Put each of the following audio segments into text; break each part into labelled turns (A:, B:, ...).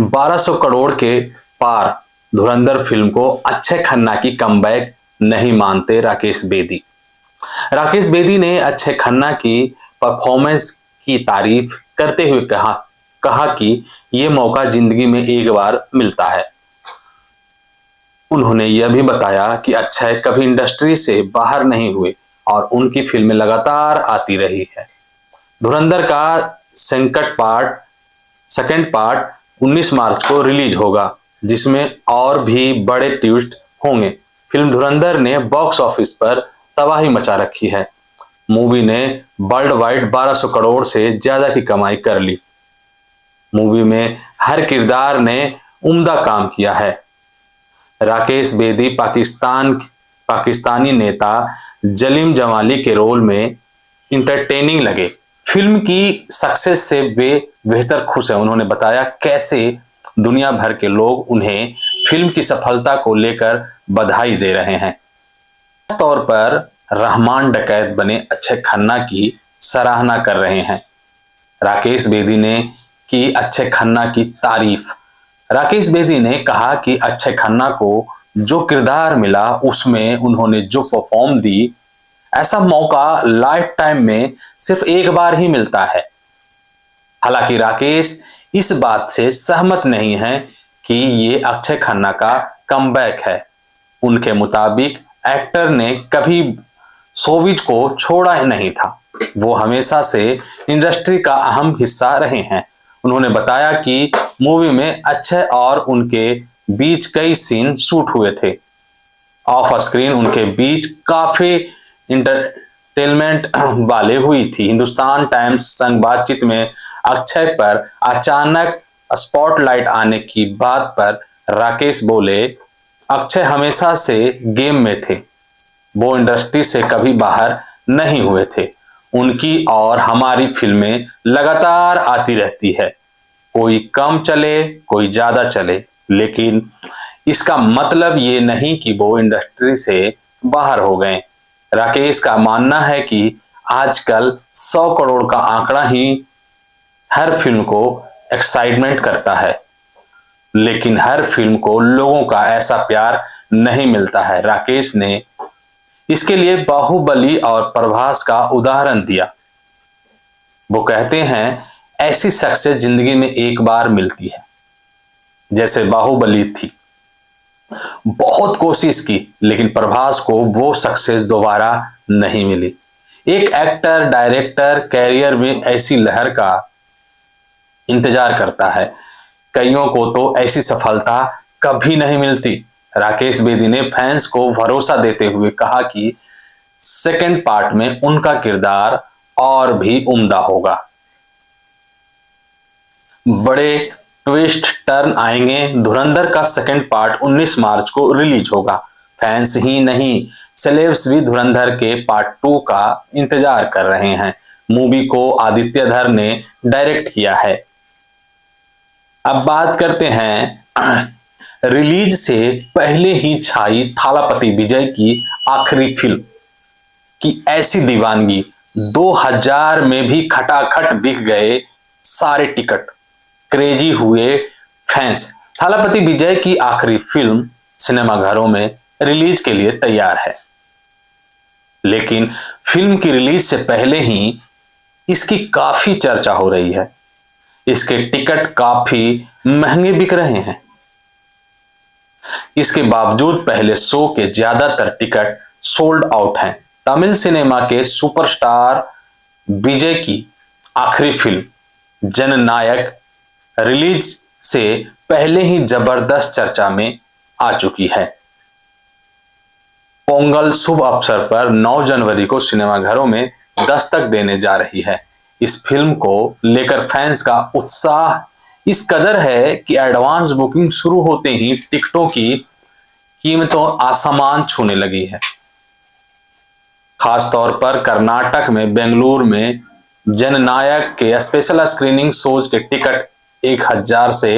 A: 1200 करोड़ के पार धुरंधर फिल्म को अक्षय खन्ना की कमबैक नहीं मानते राकेश बेदी। राकेश बेदी ने अक्षय खन्ना की परफॉर्मेंस की तारीफ करते हुए कहा कि यह मौका जिंदगी में एक बार मिलता है। उन्होंने यह भी बताया कि अक्षय कभी इंडस्ट्री से बाहर नहीं हुए और उनकी फिल्में लगातार आती रही है। धुरंधर का सेकंड पार्ट 19 मार्च को रिलीज होगा, जिसमें और भी बड़े ट्विस्ट होंगे। फिल्म धुरंधर ने बॉक्स ऑफिस पर तबाही मचा रखी है। मूवी ने वर्ल्ड वाइड 1200 करोड़ से ज्यादा की कमाई कर ली। मूवी में हर किरदार ने उम्दा काम किया है। राकेश बेदी पाकिस्तानी नेता जलीम जमाली के रोल में इंटरटेनिंग लगे। फिल्म की सक्सेस से वे बेहतर खुश हैं। उन्होंने बताया कैसे दुनिया भर के लोग उन्हें फिल्म की सफलता को लेकर बधाई दे रहे हैं। खास तौर पर रहमान डकैत बने अक्षय खन्ना की सराहना कर रहे हैं। राकेश बेदी ने की अक्षय खन्ना की तारीफ। राकेश बेदी ने कहा कि अक्षय खन्ना को जो किरदार मिला उसमें उन्होंने जो परफॉर्म दी, ऐसा मौका लाइफ टाइम में सिर्फ एक बार ही मिलता है। हालांकि राकेश इस बात से सहमत नहीं है कि ये अक्षय खन्ना का कमबैक है। उनके मुताबिक एक्टर ने कभी शोबिज को छोड़ा नहीं था। वो हमेशा से इंडस्ट्री का अहम हिस्सा रहे हैं। उन्होंने बताया कि मूवी में अक्षय और उनके बीच कई सीन शूट हुए थे। ऑफ स्क्रीन उनके बीच काफी इंटरटेनमेंट वाले हुई थी। हिंदुस्तान टाइम्स संग बातचीत में अक्षय पर अचानक स्पॉटलाइट आने की बात पर राकेश बोले, अक्षय हमेशा से गेम में थे। वो इंडस्ट्री से कभी बाहर नहीं हुए थे। उनकी और हमारी फिल्में लगातार आती रहती है। कोई कम चले, कोई ज्यादा चले, लेकिन इसका मतलब ये नहीं कि वो इंडस्ट्री से बाहर हो गए। राकेश का मानना है कि आजकल 100 करोड़ का आंकड़ा ही हर फिल्म को एक्साइटमेंट करता है, लेकिन हर फिल्म को लोगों का ऐसा प्यार नहीं मिलता है। राकेश ने इसके लिए बाहुबली और प्रभास का उदाहरण दिया। वो कहते हैं ऐसी सक्सेस जिंदगी में एक बार मिलती है, जैसे बाहुबली थी। बहुत कोशिश की, लेकिन प्रभास को वो सक्सेस दोबारा नहीं मिली। एक एक्टर डायरेक्टर कैरियर में ऐसी लहर का इंतजार करता है। कईयों को तो ऐसी सफलता कभी नहीं मिलती। राकेश बेदी ने फैंस को भरोसा देते हुए कहा कि सेकंड पार्ट में उनका किरदार और भी उम्दा होगा। बड़े ट्विस्ट टर्न आएंगे। धुरंधर का सेकंड पार्ट 19 मार्च को रिलीज होगा। फैंस ही नहीं, सेलेब्स भी धुरंधर के पार्ट 2 का इंतजार कर रहे हैं। मूवी को आदित्य धर ने डायरेक्ट किया है। अब बात करते हैं रिलीज से पहले ही छाई थालापति विजय की आखिरी फिल्म की ऐसी दीवानगी। 2000 में भी खटाखट बिक गए सारे टिकट। क्रेजी हुए फैंस। थालापति विजय की आखिरी फिल्म सिनेमाघरों में रिलीज के लिए तैयार है, लेकिन फिल्म की रिलीज से पहले ही इसकी काफी चर्चा हो रही है। इसके टिकट काफी महंगे बिक रहे हैं। इसके बावजूद पहले शो के ज्यादातर टिकट सोल्ड आउट हैं। तमिल सिनेमा के सुपरस्टार विजय की आखिरी फिल्म जननायक रिलीज से पहले ही जबरदस्त चर्चा में आ चुकी है। पोंगल शुभ अवसर पर 9 जनवरी को सिनेमाघरों में दस्तक देने जा रही है। इस फिल्म को लेकर फैंस का उत्साह इस कदर है कि एडवांस बुकिंग शुरू होते ही टिकटों की कीमतों आसमान छूने लगी है। खासतौर पर कर्नाटक में बेंगलुरु में जननायक के स्पेशल स्क्रीनिंग शोज के टिकट 1000 से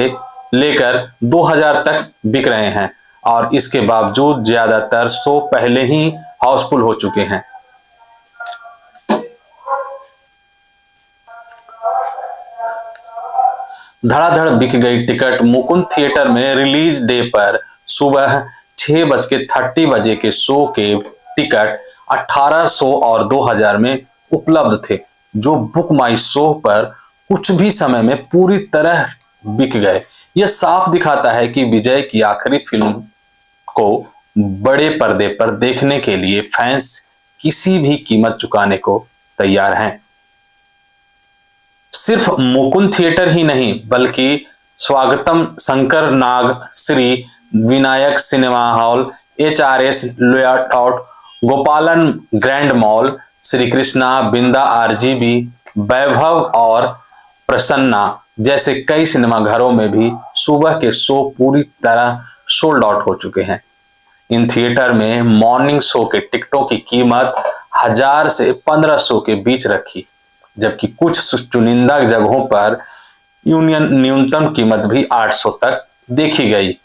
A: लेकर 2000 तक बिक रहे हैं और इसके बावजूद ज्यादातर शो पहले ही हाउसफुल हो चुके हैं। धड़ाधड़ बिक गई टिकट। मुकुंद थिएटर में रिलीज डे पर सुबह 6:30 बजे के शो के टिकट 1800 और 2000 में उपलब्ध थे, जो बुक माई शो पर कुछ भी समय में पूरी तरह बिक गए। यह साफ दिखाता है कि विजय की आखिरी फिल्म को बड़े पर्दे पर देखने के लिए फैंस किसी भी कीमत चुकाने को तैयार हैं। सिर्फ मुकुंद थिएटर ही नहीं, बल्कि Swagatham Shankar Nag, Shri Vinayak cinema hall, HRS layout, Gopalan grand mall, Shri Krishna, Binda RGB, वैभव और प्रसन्ना जैसे कई सिनेमा घरों में भी सुबह के शो पूरी तरह सोल्ड आउट हो चुके हैं। इन थिएटर में मॉर्निंग शो के टिकटों की कीमत 1000 से 1500 के बीच रखी, जबकि कुछ चुनिंदा जगहों पर न्यूनतम कीमत भी 800 तक देखी गई।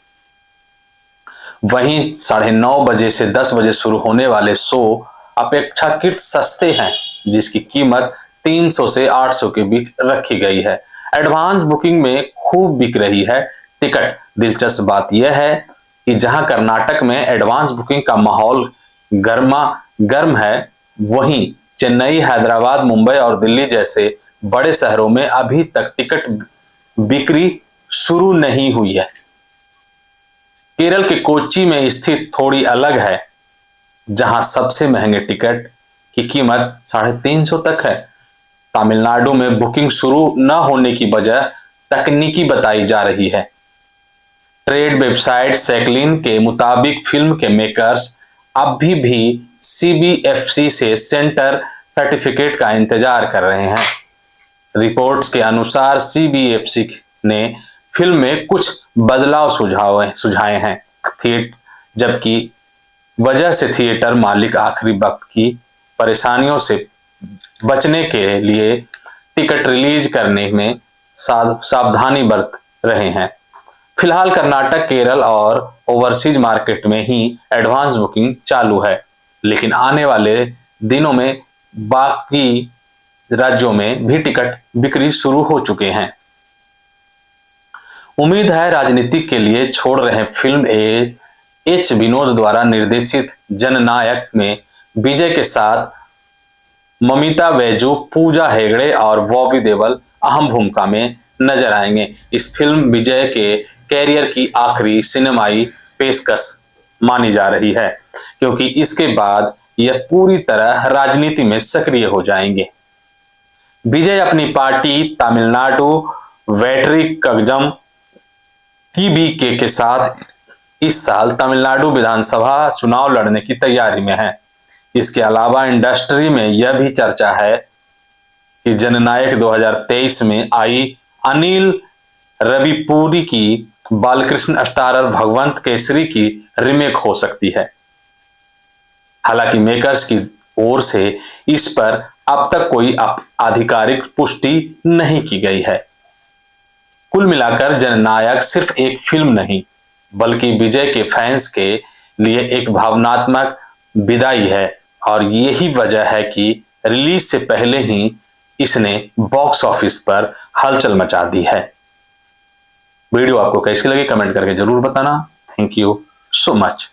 A: वहीं 9:30 बजे से 10 बजे शुरू होने वाले शो अपेक्षाकृत सस्ते हैं, जिसकी कीमत 300 से 800 के बीच रखी गई है। एडवांस बुकिंग में खूब बिक रही है टिकट। दिलचस्प बात यह है कि जहां कर्नाटक में एडवांस बुकिंग का माहौल गर्म है, वहीं चेन्नई, हैदराबाद, मुंबई और दिल्ली जैसे बड़े शहरों में अभी तक टिकट बिक्री शुरू नहीं हुई है। केरल के कोच्चि में स्थित थोड़ी अलग है, जहां सबसे महंगे टिकट की कीमत 350 तक है। तमिलनाडु में बुकिंग शुरू न होने की वजह तकनीकी बताई जा रही है। ट्रेड वेबसाइट सैकलिन के मुताबिक फिल्म के मेकर्स अभी भी CBFC से सेंटर सर्टिफिकेट का इंतजार कर रहे हैं। रिपोर्ट्स के अनुसार CBFC ने फिल्म में कुछ बदलाव सुझाए हैं, जबकि वजह से थिएटर मालिक आखिरी वक्त की परेशानियों से बचने के लिए टिकट रिलीज करने में सावधानी बरत रहे हैं। फिलहाल कर्नाटक, केरल और ओवरसीज मार्केट में ही एडवांस बुकिंग चालू है, लेकिन आने वाले दिनों में बाकी राज्यों में भी टिकट बिक्री शुरू हो चुके हैं। उम्मीद है राजनीति के लिए छोड़ रहे फिल्म H. विनोद द्वारा निर्देशित जननायक में विजय के साथ ममिता बैजू, पूजा हेगड़े और बॉबी देओल अहम भूमिका में नजर आएंगे। इस फिल्म विजय के कैरियर की आखिरी सिनेमाई पेशकश मानी जा रही है, क्योंकि इसके बाद यह पूरी तरह राजनीति में सक्रिय हो जाएंगे। विजय अपनी पार्टी तमिलनाडु वेट्री कगजम TBK के साथ इस साल तमिलनाडु विधानसभा चुनाव लड़ने की तैयारी में है। इसके अलावा इंडस्ट्री में यह भी चर्चा है कि जननायक 2023 में आई अनिल रविपुरी की बालकृष्ण स्टारर भगवंत केसरी की रीमेक हो सकती है। हालांकि मेकर्स की ओर से इस पर अब तक कोई आधिकारिक पुष्टि नहीं की गई है। कुल मिलाकर जननायक सिर्फ एक फिल्म नहीं, बल्कि विजय के फैंस के लिए एक भावनात्मक विदाई है, और यही वजह है कि रिलीज से पहले ही इसने बॉक्स ऑफिस पर हलचल मचा दी है। वीडियो आपको कैसी लगी कमेंट करके जरूर बताना। Thank you so much.